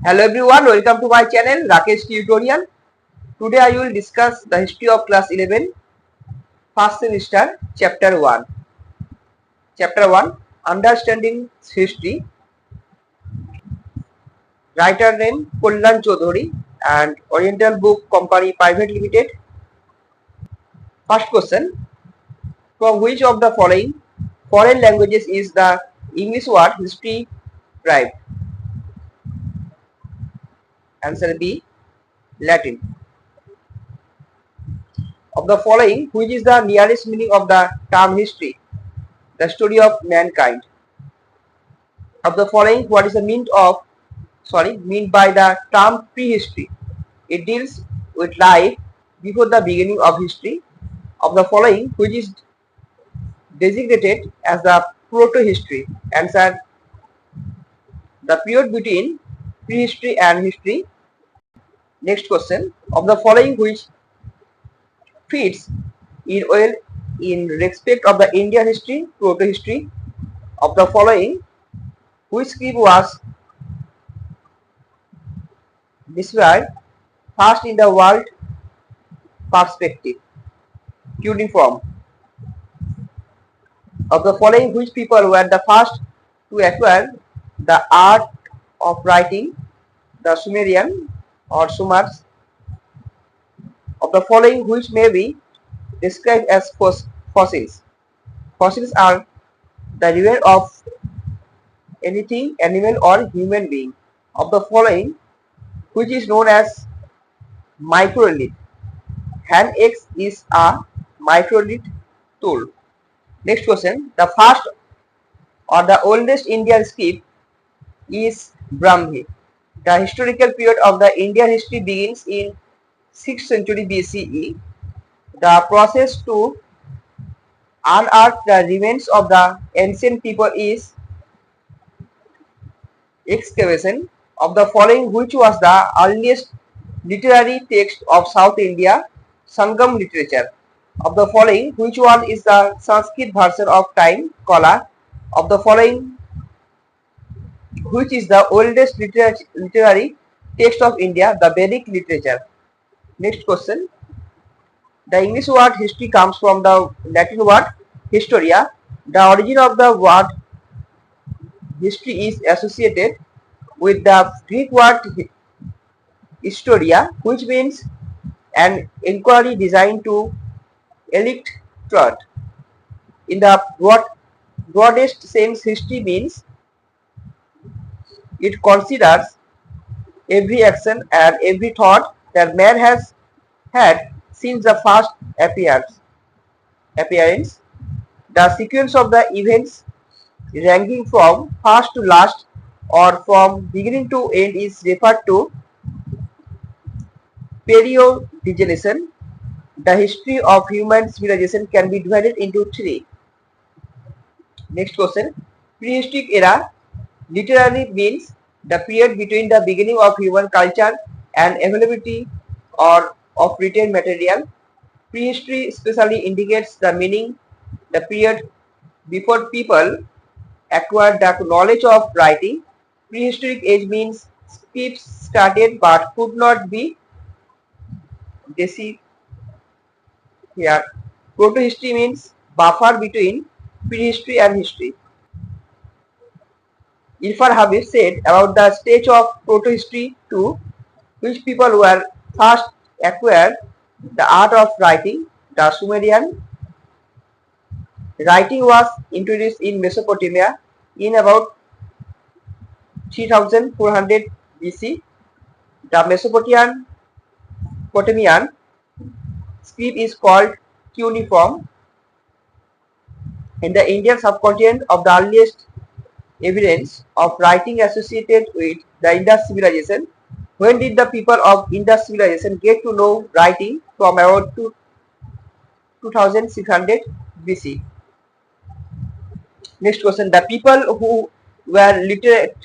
Hello everyone, welcome to my channel Rakesh Tutorial. Today I will discuss the history of class 11, first semester, chapter 1. Chapter 1, Understanding History. Writer name Kullan Choudhury and Oriental Book Company Private Limited. First question, from which of the following foreign languages is the English word history derived? Answer B, Latin. Of the following, which is the nearest meaning of the term history? The story of mankind. Of the following, what is the mean by the term prehistory? It deals with life before the beginning of history. Of the following, which is designated as the proto-history? Answer, the period between prehistory and history. Next question, of the following, which fits in well in respect of the Indian history, proto-history? Of the following, which script was described first in the world perspective? Cuneiform. Of the following, which people were the first to acquire the art of writing? The Sumerian or Sumers. Of the following, which may be described as fossils? Fossils are the remains of anything, animal or human being. Of the following, which is known as microlith? Hand X is a microlith tool. Next question, the first or the oldest Indian script is Brahmi. The historical period of the Indian history begins in 6th century BCE. The process to unearth the remains of the ancient people is excavation. Of the following, which was the earliest literary text of South India? Sangam literature. Of the following, which one is the Sanskrit version of time? Kala. Of the following, which is the oldest literary text of India? The Vedic literature. Next question. The English word history comes from the Latin word historia. The origin of the word history is associated with the Greek word historia, which means an inquiry designed to elicit truth. In the broadest sense, history means it considers every action and every thought that man has had since the first appearance. The sequence of the events ranking from first to last or from beginning to end is referred to periodization. The history of human civilization can be divided into three. Next question. Prehistoric era literally means the period between the beginning of human culture and availability or of written material. Prehistory especially indicates the meaning the period before people acquired the knowledge of writing. Prehistoric age means scripts started but could not be deciphered. Proto-history means buffer between prehistory and history. Irfan Habib said about the stage of proto-history to which people were first acquired the art of writing. The Sumerian writing was introduced in Mesopotamia in about 3400 BC. The Mesopotamian script is called cuneiform. In the Indian subcontinent of the earliest evidence of writing associated with the Indus civilization. When did the people of Indus civilization get to know writing? From about 2600 BC. Next question. The people who were literate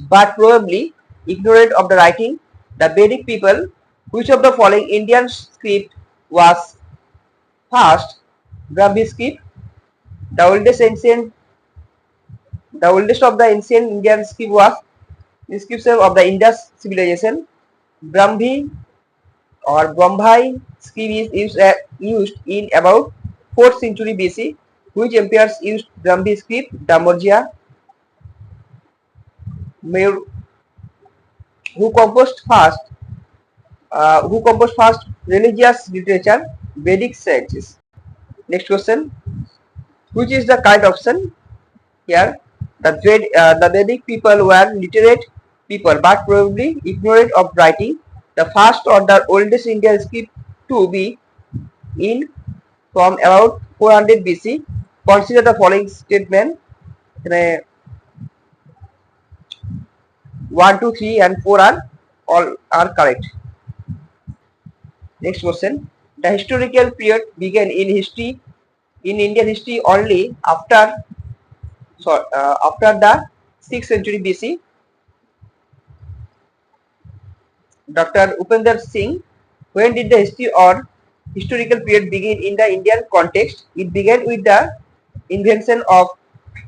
but probably ignorant of the writing, the Vedic people. Which of the following Indian script was first? Brahmi script. The oldest of the ancient Indian script was Inscription of the Indus civilization. Brahmi or Brahmai script is used in about 4th century BC. Which emperors used Brahmi script? The Maurya. Mayor, who composed first religious literature? Vedic sages. Next question. Which is the correct option? Here, the Vedic people were literate people, but probably ignorant of writing. The first or the oldest Indian script to be in from about 400 BC. Consider the following statement. 1, 2, 3 and 4 are all are correct. Next question. The historical period began in Indian history only after the 6th century BC. Dr. Upender Singh. When did the history or historical period begin in the Indian context? It began with the invention of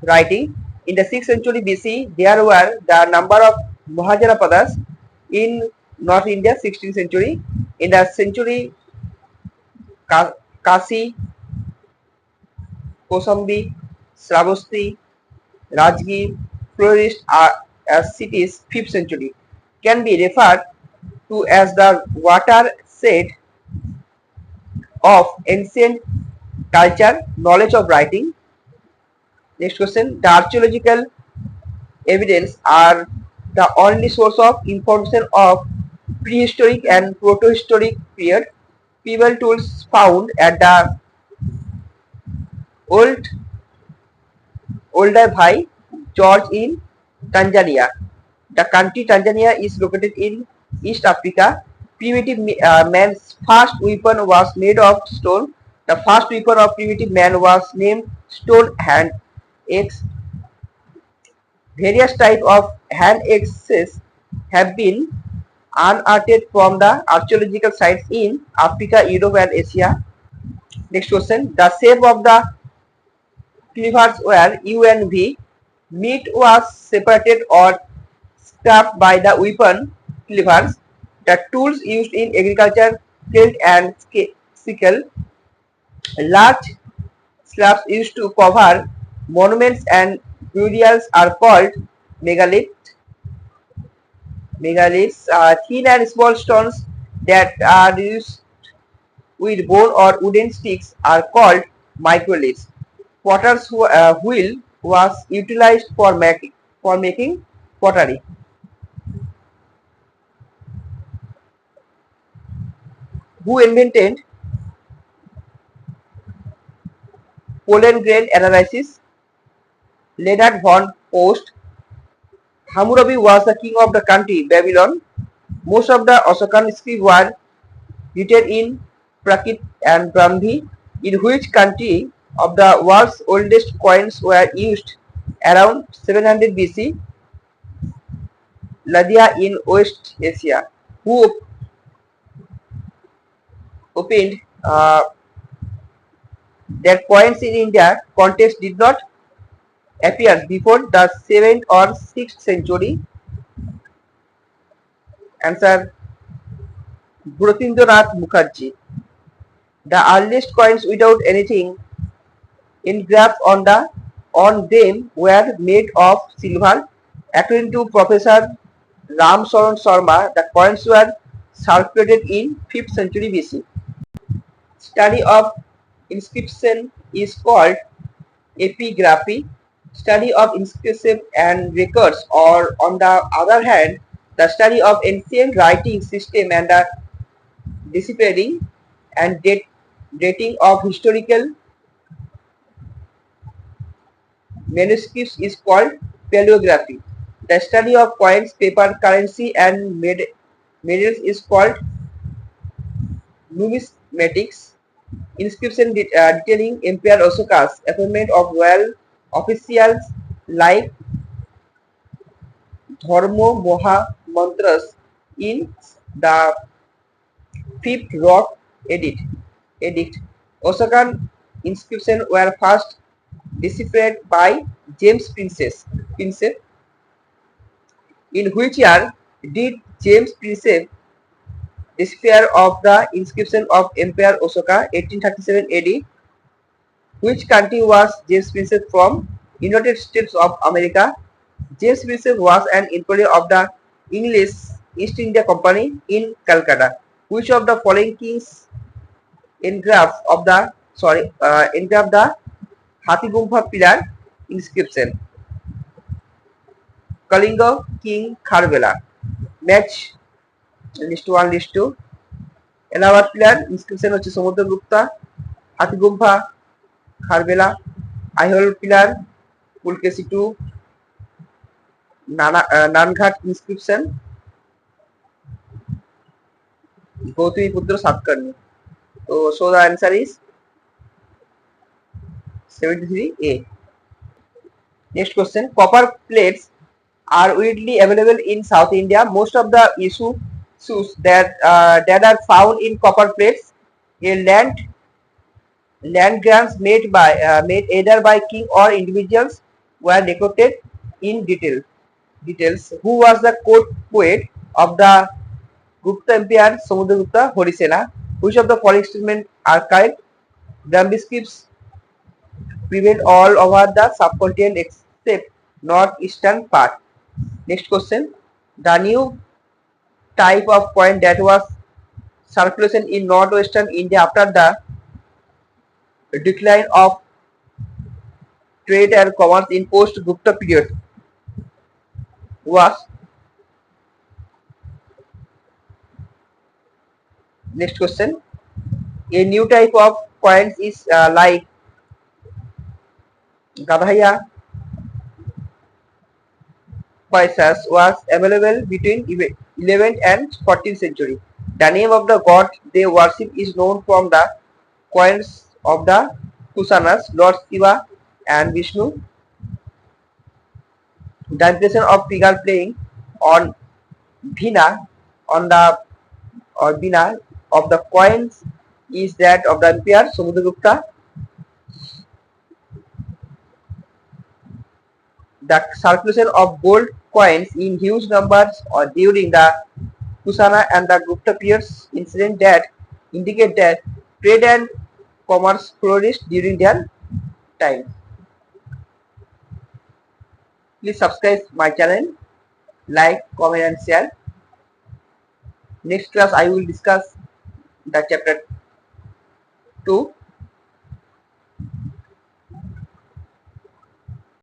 writing. In the 6th century BC, there were the number of Mahajanapadas in North India, 16th century. In the century, Kasi, Kosambi, Sravasti, Rajgir flourished as cities 5th century. Can be referred to as the watershed of ancient culture, knowledge of writing. Next question. The archaeological evidence are the only source of information of prehistoric and protohistoric period. People tools found at the old Olduvai Gorge in Tanzania. The country Tanzania is located in East Africa. Primitive man's first weapon was made of stone. The first weapon of primitive man was named stone hand axe. Various types of hand axes have been unearthed from the archaeological sites in Africa, Europe and Asia. Next question. The shape of the cleavers were U and V. Meat was separated or scraped by the weapon cleavers. The tools used in agriculture, tilt and sickle. Large slabs used to cover monuments and burials are called megaliths. Thin and small stones that are used with bone or wooden sticks are called microliths. Potter's wheel was utilized for making pottery. Who invented pollen grain analysis? Leonard von Post. Hammurabi was the king of the country Babylon. Most of the Ashokan scripts were written in Prakrit and Brahmi. In which country of the world's oldest coins were used around 700 BC? Ladia in West Asia. Who opened that coins in India context did not appear before the 7th or 6th century? Answer. Brotindranath Mukherjee. The earliest coins without anything engraved on them were made of silver. According to Professor Ram Saran Sharma, the coins were circulated in 5th century BC. Study of inscription is called epigraphy. Study of inscription and records, or on the other hand, the study of ancient writing system and the deciphering and dating of historical manuscripts is called paleography. The study of coins, paper, currency and medals is called numismatics. Inscription detailing Emperor Ashoka's appointment of royal officials like Dharma Moha Mantras in the 5th Rock Edict. Ashokan inscriptions were first deciphered by James Prinsep In which year did James Prinsep despair of the inscription of Emperor Ashoka 1837 AD? Which country was James Prinsep from? United States of America. James Prinsep was an employee of the English East India Company in Calcutta. Which of the following kings engraved the Hathigumpha pillar inscription? Kalinga King Kharvela. Match list 1 list 2. Allahabad pillar inscription হচ্ছে Samudragupta, Hathigumpha Kharavela, Aihole pillar Pulakeshi two, Naneghat inscription Gautamiputra Satakarni. তো so the answer is 73A. Next question. Copper plates are widely available in South India. Most of the issues that are found in copper plates, a land grants made either by king or individuals, were recorded in details. Who was the court poet of the Gupta Empire? Samudragupta Harisena. Which of the following statements are correct? Brahmi scripts prevailed all over the subcontinent except northeastern part. Next question. The new type of coin that was circulation in northwestern India after the decline of trade and commerce in post-Gupta period was. Next question. A new type of coins is like Gadhaya Paisas was available between 11th and 14th century. The name of the god they worship is known from the coins of the Kusanas, Lord Shiva and Vishnu. The impression of figure playing on Bhina of the coins is that of the Emperor Samudragupta. The circulation of gold coins in huge numbers during the Kusana and the Gupta periods incident that indicate that trade and commerce flourished during their time. Please subscribe my channel, like, comment and share. Next class I will discuss the chapter 2.